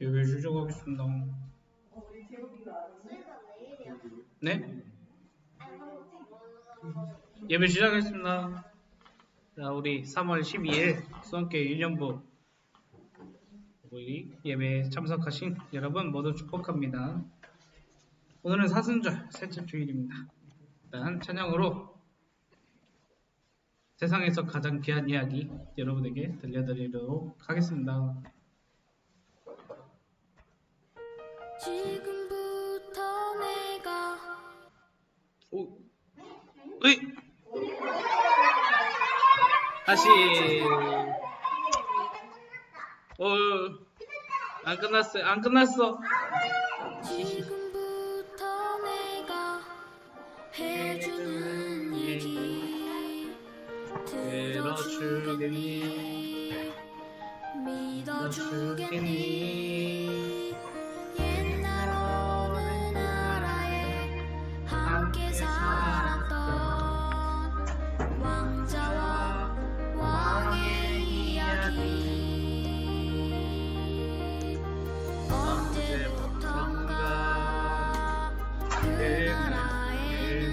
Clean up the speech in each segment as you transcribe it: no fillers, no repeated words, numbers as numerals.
예배 시작하겠습니다. 네? 예배 시작하겠습니다. 자, 우리 3월 12일 수원교회 유년부 우리 예배에 참석하신 여러분 모두 축복합니다. 오늘은 사순절 셋째 주일입니다. 일단 찬양으로 세상에서 가장 귀한 이야기 여러분에게 들려드리도록 하겠습니다. 지금부터 내가 으이! 다시 안 끝났어요. 안 끝났어. 지금부터 내가 해주는 얘기 들어주겠니 믿어주겠니 옛날 어느 나라에 함께 살았던 왕자와 왕의 이야기 언제부턴가 그 나라에는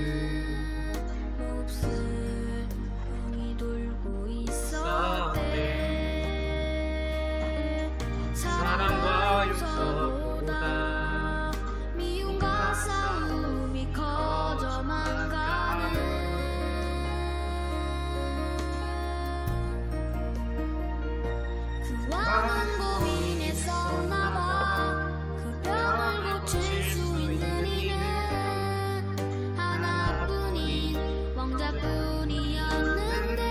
몹쓸 병이 돌고 있었대. 사랑과 용서보다 미움과 싸움이 커져만 가는 그 왕은 고민했었나봐. 그 병을 고칠 수 있는 이는 하나뿐인 왕자뿐이었는데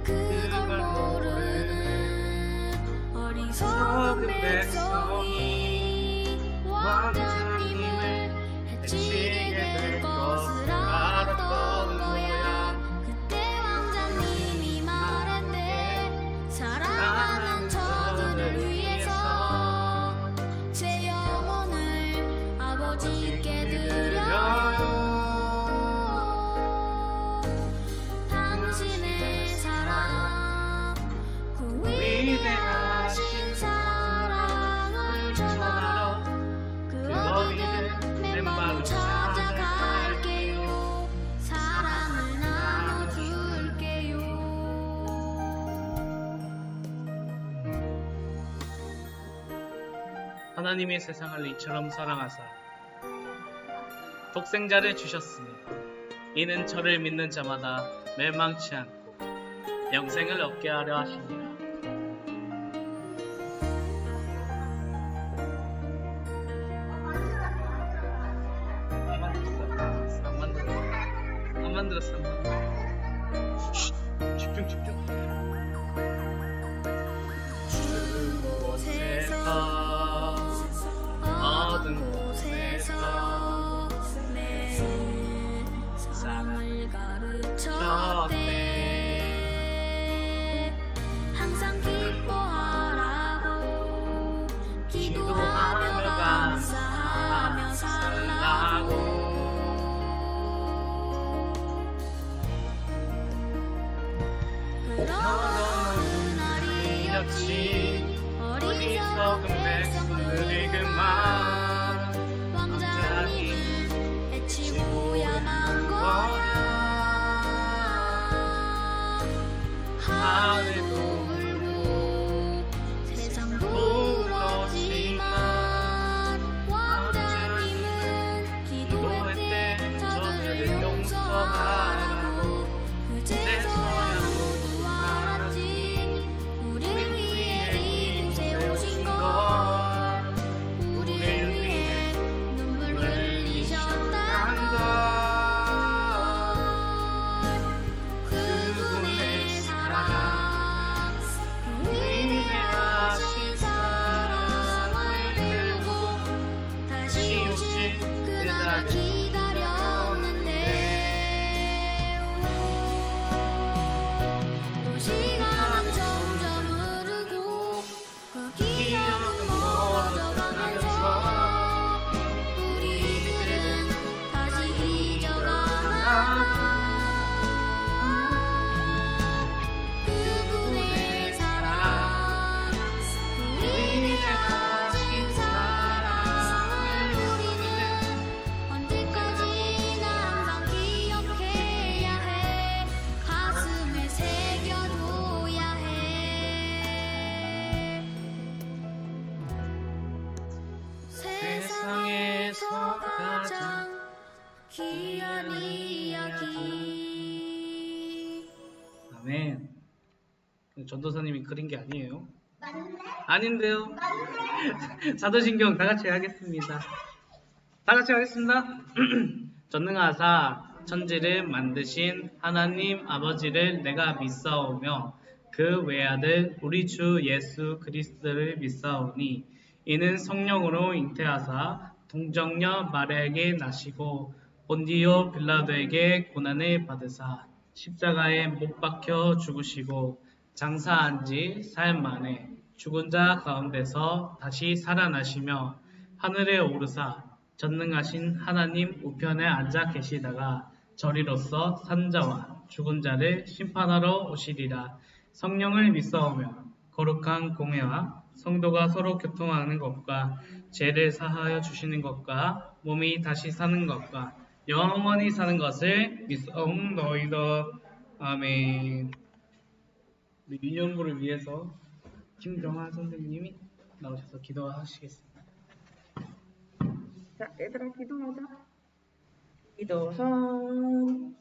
그걸 모르는 어리석은 백성이 왕자님을 해치게 될 것을 알았던 거야. 그때 왕자님이 말했대. 사랑하는 저들을 위해서 제 영혼을 아버지께 드려요. 당신의 사랑 그 위대하신 사랑을 전하러 그 어디든 맨발로 찾아갈게요. 사랑을 나눠줄게요. 하나님의 세상을 이처럼 사랑하사 독생자를 주셨으니 이는 저를 믿는 자마다 멸망치 않고 영생을 얻게 하려 하시니라. 안 만들었어. 집중. 곳에서 어두운 곳에서 내 세상을 가르쳤대. 항상 기뻐하라고 기도하며 감사하며 살라고. 그러던 날이었지. 어리석은 백성들이 그만 왕자님을 해치고야만 거야. 하늘도 울고 세상도 울었지만 왕자님은 기도했대. 저들을 용서하라고. 그제서야 모두 알았지. 우리를 위해 이곳에 오신 걸. 우리를 위해 눈물 흘리셨단 걸. 그분의 사랑 전도사님이 그린 게 아니에요. 아닌데요. 사도신경 다 같이 하겠습니다. 다 같이 하겠습니다. 전능하사 천지를 만드신 하나님 아버지를 내가 믿사오며 그 외아들 우리 주 예수 그리스도를 믿사오니 이는 성령으로 잉태하사 동정녀 마리아에게 나시고 본디오 빌라도에게 고난을 받으사 십자가에 못 박혀 죽으시고 장사한 지 사흘 만에 죽은 자 가운데서 다시 살아나시며 하늘에 오르사 전능하신 하나님 우편에 앉아 계시다가 저리로서 산자와 죽은 자를 심판하러 오시리라. 성령을 믿사오며 거룩한 공회와 성도가 서로 교통하는 것과 죄를 사하여 주시는 것과 몸이 다시 사는 것과 영원히 사는 것을 믿사옵나이다. 아멘. 우리 유년부를 위해서 김정아 선생님이 나오셔서 기도하시겠습니다. 자, 얘들아 기도하자. 기도선.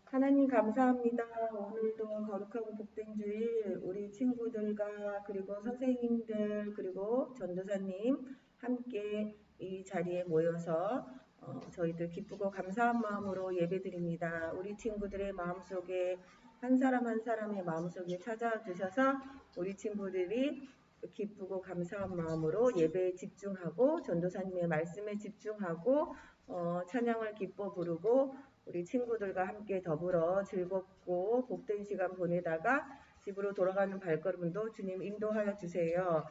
하나님 감사합니다. 오늘도 거룩하고 복된 주일 우리 친구들과 그리고 선생님들 그리고 전도사님 함께 이 자리에 모여서 저희들 기쁘고 감사한 마음으로 예배드립니다. 우리 친구들의 마음속에 한 사람 한 사람의 마음속에 찾아와 주셔서 우리 친구들이 기쁘고 감사한 마음으로 예배에 집중하고 전도사님의 말씀에 집중하고 찬양을 기뻐 부르고 우리 친구들과 함께 더불어 즐겁고 복된 시간 보내다가 집으로 돌아가는 발걸음도 주님 인도하여 주세요.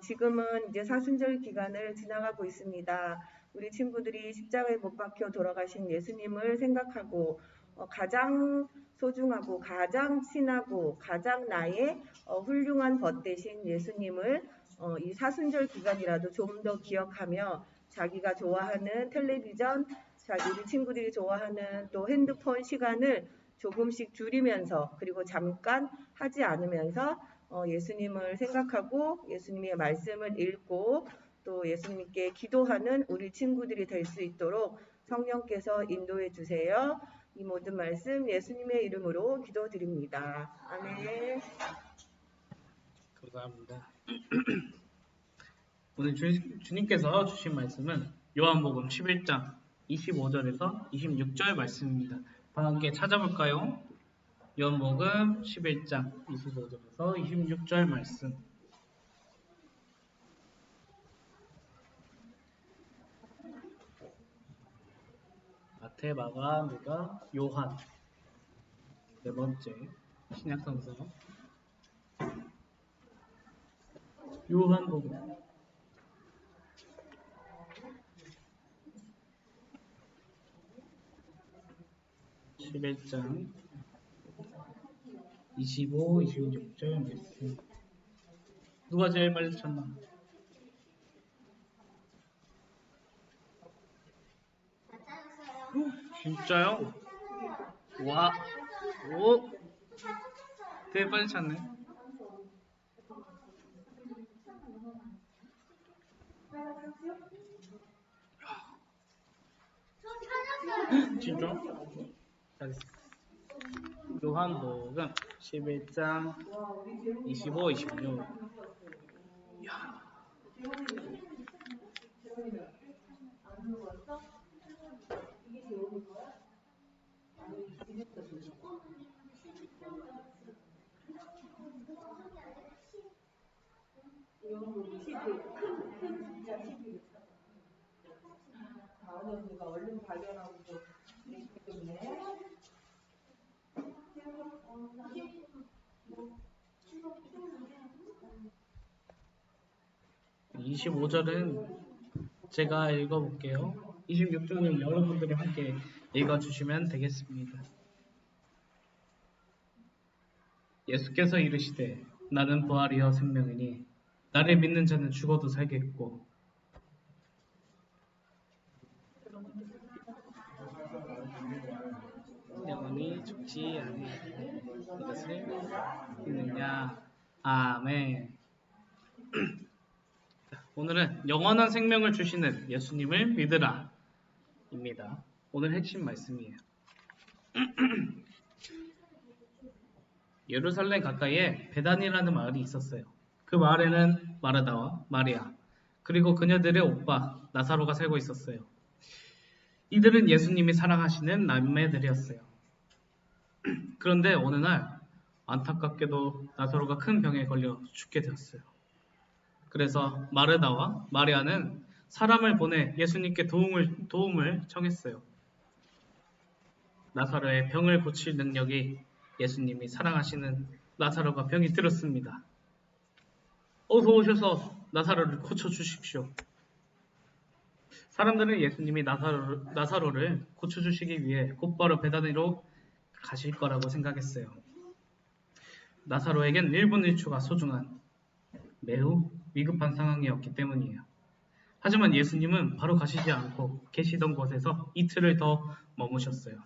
지금은 이제 사순절 기간을 지나가고 있습니다. 우리 친구들이 십자가에 못 박혀 돌아가신 예수님을 생각하고 가장 소중하고 가장 친하고 가장 나의 훌륭한 벗 대신 예수님을 이 사순절 기간이라도 좀 더 기억하며 자기가 좋아하는 텔레비전, 우리 친구들이 좋아하는 또 핸드폰 시간을 조금씩 줄이면서 그리고 잠깐 하지 않으면서 예수님을 생각하고 예수님의 말씀을 읽고 또 예수님께 기도하는 우리 친구들이 될 수 있도록 성령께서 인도해 주세요. 이 모든 말씀 예수님의 이름으로 기도드립니다. 아멘. 감사합니다. 오늘 주님께서 주신 말씀은 요한복음 11장 25절에서 26절 말씀입니다. 함께 찾아볼까요? 요한복음 11장 25절에서 26절 말씀. 마태, 마가, 누가, 요한. 네 번째 신약성서 요한복음 11장 25, 26절 말씀. 누가 제일 빨리 찾나? 진짜요? 와, 오, 되게 빨리 찾네. 진짜? 잘했어. 요한복음 11장 25, 26. 이야. 다은이가 얼른 발견하고 때문에 25절은 제가 읽어볼게요. 26절은 여러분들이 함께 읽어주시면 되겠습니다. 예수께서 이르시되 나는 부활이요 생명이니 나를 믿는 자는 죽어도 살겠고 영원히 죽지 아니하리니 있느냐. 아멘. 오늘은 영원한 생명을 주시는 예수님을 믿으라 입니다. 오늘 핵심 말씀이에요. 예루살렘 가까이에 베단이라는 마을이 있었어요. 그 마을에는 마르다와 마리아 그리고 그녀들의 오빠 나사로가 살고 있었어요. 이들은 예수님이 사랑하시는 남매들이었어요. 그런데 어느 날 안타깝게도 나사로가 큰 병에 걸려 죽게 되었어요. 그래서 마르다와 마리아는 사람을 보내 예수님께 도움을 청했어요. 나사로의 병을 고칠 능력이 예수님이 사랑하시는 나사로가 병이 들었습니다. 어서 오셔서 나사로를 고쳐주십시오. 사람들은 예수님이 나사로를 고쳐주시기 위해 곧바로 베다니로 가실 거라고 생각했어요. 나사로에겐 1분 1초가 소중한 매우 위급한 상황이었기 때문이에요. 하지만 예수님은 바로 가시지 않고 계시던 곳에서 이틀을 더 머무셨어요.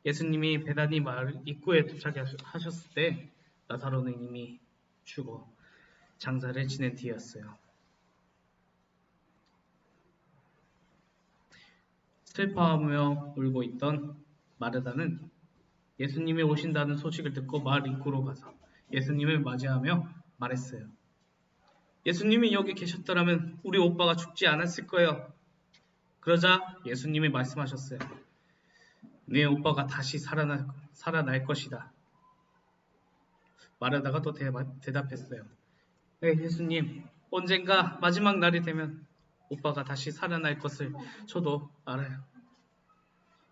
예수님이 베다니 마을 입구에 도착하셨을 때 나사로는 이미 죽어 장사를 지낸 뒤였어요. 슬퍼하며 울고 있던 마르다는 예수님이 오신다는 소식을 듣고 마을 입구로 가서 예수님을 맞이하며 말했어요. 예수님이 여기 계셨더라면 우리 오빠가 죽지 않았을 거예요. 그러자 예수님이 말씀하셨어요. 네 오빠가 다시 살아날 것이다. 마르다가 또 대답했어요. 네, 예수님, 언젠가 마지막 날이 되면 오빠가 다시 살아날 것을 저도 알아요.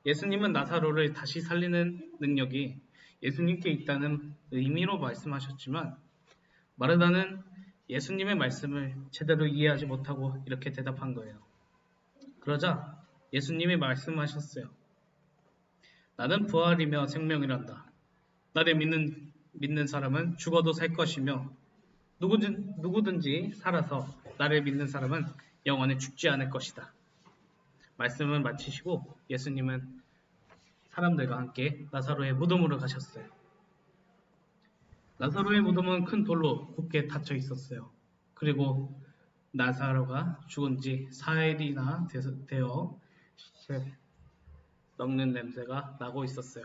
예수님은 나사로를 다시 살리는 능력이 예수님께 있다는 의미로 말씀하셨지만 마르다는 예수님의 말씀을 제대로 이해하지 못하고 이렇게 대답한 거예요. 그러자 예수님이 말씀하셨어요. 나는 부활이며 생명이란다. 나를 믿는 사람은 죽어도 살 것이며 누구든지 살아서 나를 믿는 사람은 영원히 죽지 않을 것이다. 말씀을 마치시고 예수님은 사람들과 함께 나사로의 무덤으로 가셨어요. 나사로의 무덤은 큰 돌로 굳게 닫혀 있었어요. 그리고 나사로가 죽은 지 4일이나 되어 시체 썩는 냄새가 나고 있었어요.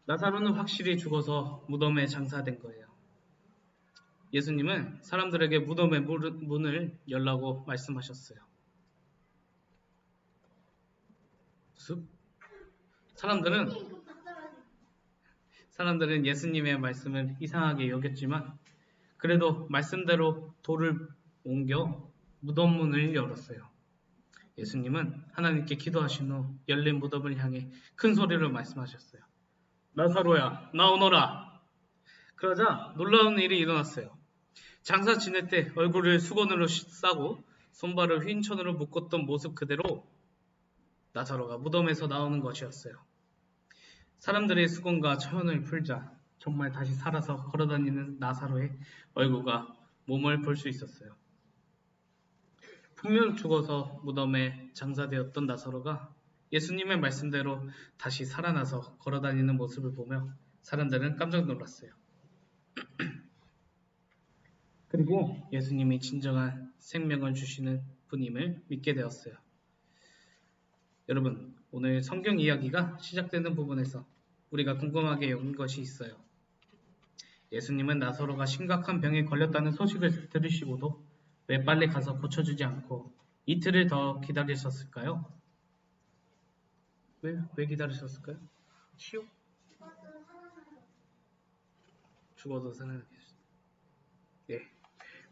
나사로는 확실히 죽어서 무덤에 장사된 거예요. 예수님은 사람들에게 무덤의 문을 열라고 말씀하셨어요. 사람들은 예수님의 말씀을 이상하게 여겼지만 그래도 말씀대로 돌을 옮겨 무덤 문을 열었어요. 예수님은 하나님께 기도하신 후 열린 무덤을 향해 큰 소리로 말씀하셨어요. 나사로야, 나오너라. 그러자 놀라운 일이 일어났어요. 장사 지낼 때 얼굴을 수건으로 싸고 손발을 휜천으로 묶었던 모습 그대로 나사로가 무덤에서 나오는 것이었어요. 사람들의 수건과 천을 풀자 정말 다시 살아서 걸어다니는 나사로의 얼굴과 몸을 볼 수 있었어요. 분명 죽어서 무덤에 장사되었던 나사로가 예수님의 말씀대로 다시 살아나서 걸어다니는 모습을 보며 사람들은 깜짝 놀랐어요. 그리고 예수님이 진정한 생명을 주시는 분임을 믿게 되었어요. 여러분, 오늘 성경 이야기가 시작되는 부분에서 우리가 궁금하게 여긴 것이 있어요. 예수님은 나사로가 심각한 병에 걸렸다는 소식을 들으시고도 왜 빨리 가서 고쳐주지 않고 이틀을 더 기다리셨을까요? 왜 기다리셨을까요? 치욕? 죽어도 살아나겠습니다. 네,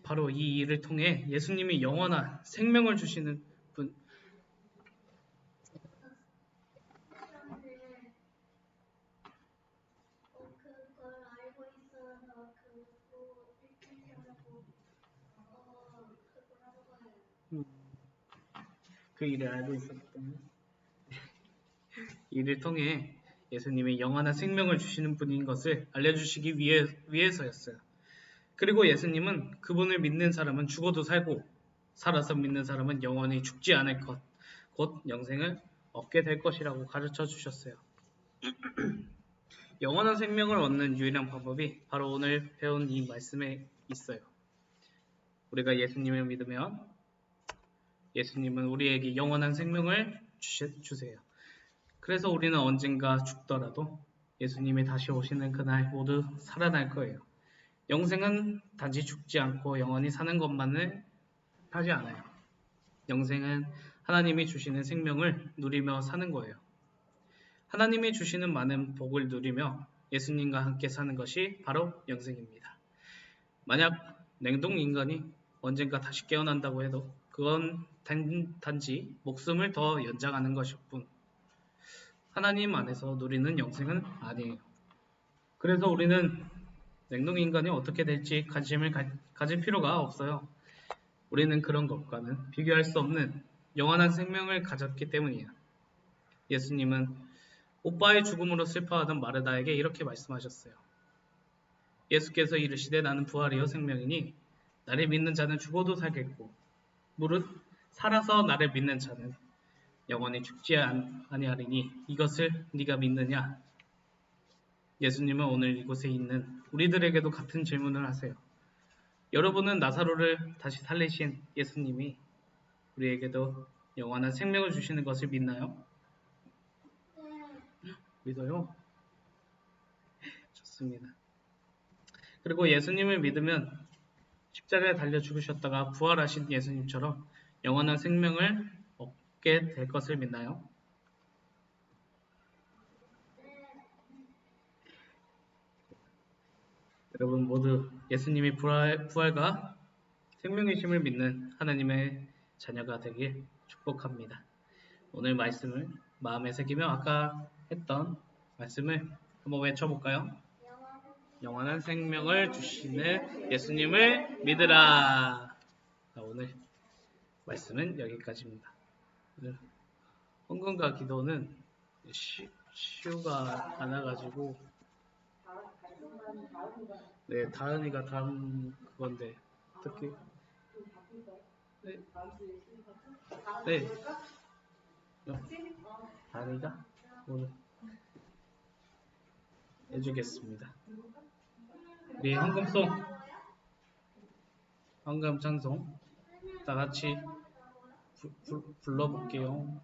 바로 이 일을 통해 예수님이 영원한 생명을 주시는 분, 그 일을 알고 있었기 때문에 이를 통해 예수님이 영원한 생명을 주시는 분인 것을 알려주시기 위해서였어요. 그리고 예수님은 그분을 믿는 사람은 죽어도 살고 살아서 믿는 사람은 영원히 죽지 않을 것, 곧 영생을 얻게 될 것이라고 가르쳐 주셨어요. 영원한 생명을 얻는 유일한 방법이 바로 오늘 배운 이 말씀에 있어요. 우리가 예수님을 믿으면 예수님은 우리에게 영원한 생명을 주세요. 그래서 우리는 언젠가 죽더라도 예수님이 다시 오시는 그날 모두 살아날 거예요. 영생은 단지 죽지 않고 영원히 사는 것만을 하지 않아요. 영생은 하나님이 주시는 생명을 누리며 사는 거예요. 하나님이 주시는 많은 복을 누리며 예수님과 함께 사는 것이 바로 영생입니다. 만약 냉동 인간이 언젠가 다시 깨어난다고 해도 그건 단지 목숨을 더 연장하는 것일 뿐 하나님 안에서 누리는 영생은 아니에요. 그래서 우리는 냉동 인간이 어떻게 될지 관심을 가질 필요가 없어요. 우리는 그런 것과는 비교할 수 없는 영원한 생명을 가졌기 때문이에요. 예수님은 오빠의 죽음으로 슬퍼하던 마르다에게 이렇게 말씀하셨어요. 예수께서 이르시되 나는 부활이요 생명이니 나를 믿는 자는 죽어도 살겠고 무릇 살아서 나를 믿는 자는 영원히 죽지 아니하리니 이것을 네가 믿느냐? 예수님은 오늘 이곳에 있는 우리들에게도 같은 질문을 하세요. 여러분은 나사로를 다시 살리신 예수님이 우리에게도 영원한 생명을 주시는 것을 믿나요? 믿어요? 좋습니다. 그리고 예수님을 믿으면 십자가에 달려 죽으셨다가 부활하신 예수님처럼 영원한 생명을 얻게 될 것을 믿나요? 여러분 모두 예수님이 부활과 생명이심을 믿는 하나님의 자녀가 되길 축복합니다. 오늘 말씀을 마음에 새기며 아까 했던 말씀을 한번 외쳐볼까요? 영원한 생명을 주시는 예수님을 믿으라. 오늘 말씀은 여기까지입니다. 오늘 헌금과 기도는 시우가 안 와가지고 네, 다은이가 다음 그건데 어떻게 네, 네. 다은이가 오늘 해주겠습니다. 우리 헌금송 헌금 찬송 다 같이 불러볼게요.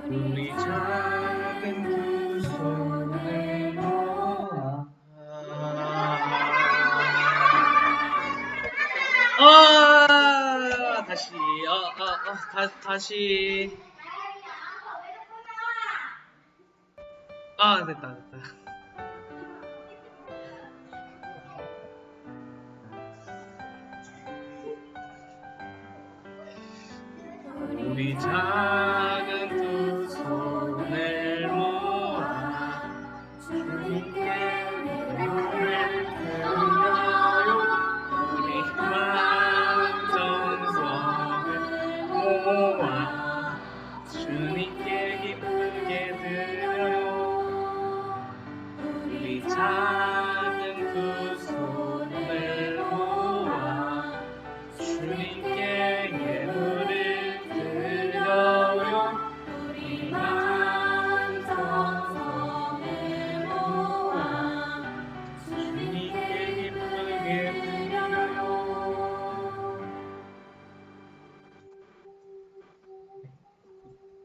우리 작은 두 손을 모아 다시 됐다 우리 작은 두 손을 모아 주님께 예물을 드려요. 우리 만전성을 모아 주님께 기쁘게 드려요. 우리 작은 두 손을 모아 주님께 예물을 드려요. 우리 만전성을 모아 주님께 기쁘게 드려요.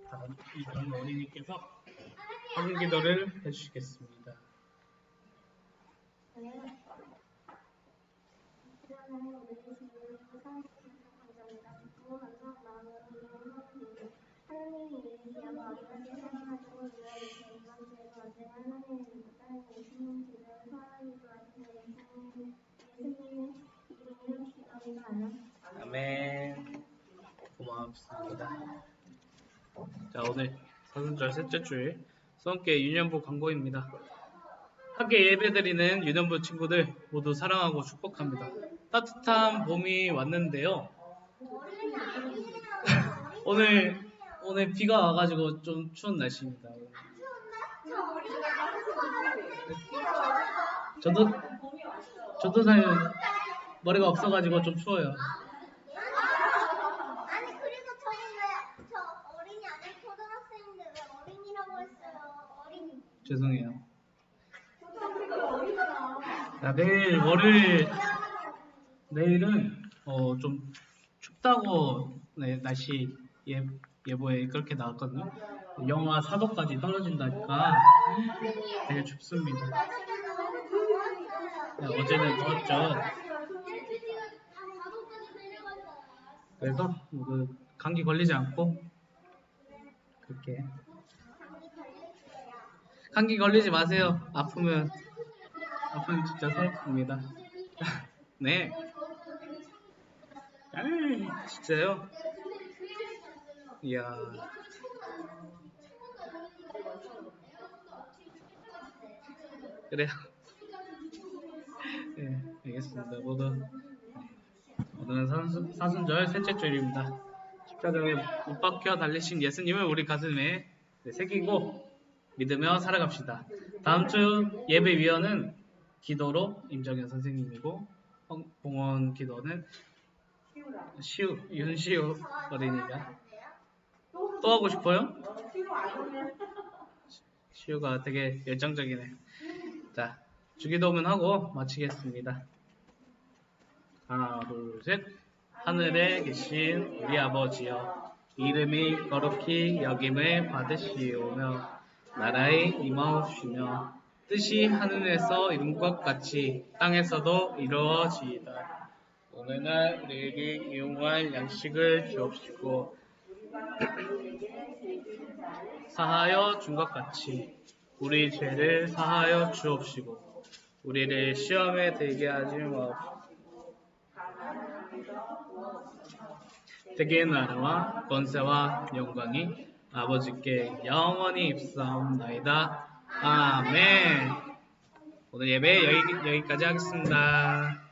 다음 이정 어린이께서 헌금 기도를 해주시겠습니다. 아멘. 고맙습니다. 자, 오늘 사순절 셋째 주일 수원교회 유년부 광고입니다. 학교 예배드리는 유년부 친구들 모두 사랑하고 축복합니다. 따뜻한 봄이 왔는데요. 오늘 비가 와가지고 좀 추운 날씨입니다. 저도 사실 머리가 없어가지고 좀 추워요. 아니 그리고 저는 왜저 어린이 아닌 초등학생인데 왜 어린이라고 했어요? 어린이. 죄송해요. 자, 내일 월요일 내일은 좀 춥다고 네, 날씨 예보에 그렇게 나왔거든요. 영하 4도까지 떨어진다니까 되게 춥습니다. 네, 어제는 더웠죠. 그래서 그 감기 걸리지 않고 그렇게 감기 걸리지 마세요. 아프면 진짜 서럽습니다. 네. 진짜요? 이야. 그래요. 네, 알겠습니다. 모두 오늘은 사순절 셋째 주일입니다. 십자가에 못 박혀 달리신 예수님을 우리 가슴에 새기고 믿으며 살아갑시다. 다음 주 예배 위원은 기도로 임정현 선생님이고 봉헌 기도는 윤시우 어린이가 또 하고 싶어요? 시우가 되게 열정적이네. 자, 주기도문 하고 마치겠습니다. 하나, 둘, 셋. 하늘에 계신 우리 아버지여, 이름이 거룩히 여김을 받으시오며 나라에 임하옵시며 뜻이 하늘에서 이룬 것 같이 땅에서도 이루어지이다. 오늘날 우리에게 이용할 양식을 주옵시고 사하여 준 것 같이 우리 죄를 사하여 주옵시고 우리를 시험에 들게 하지 마옵시고 대개의 나라와 권세와 영광이 아버지께 영원히 입사옵나이다. 아멘. 오늘 예배 여기까지 하겠습니다.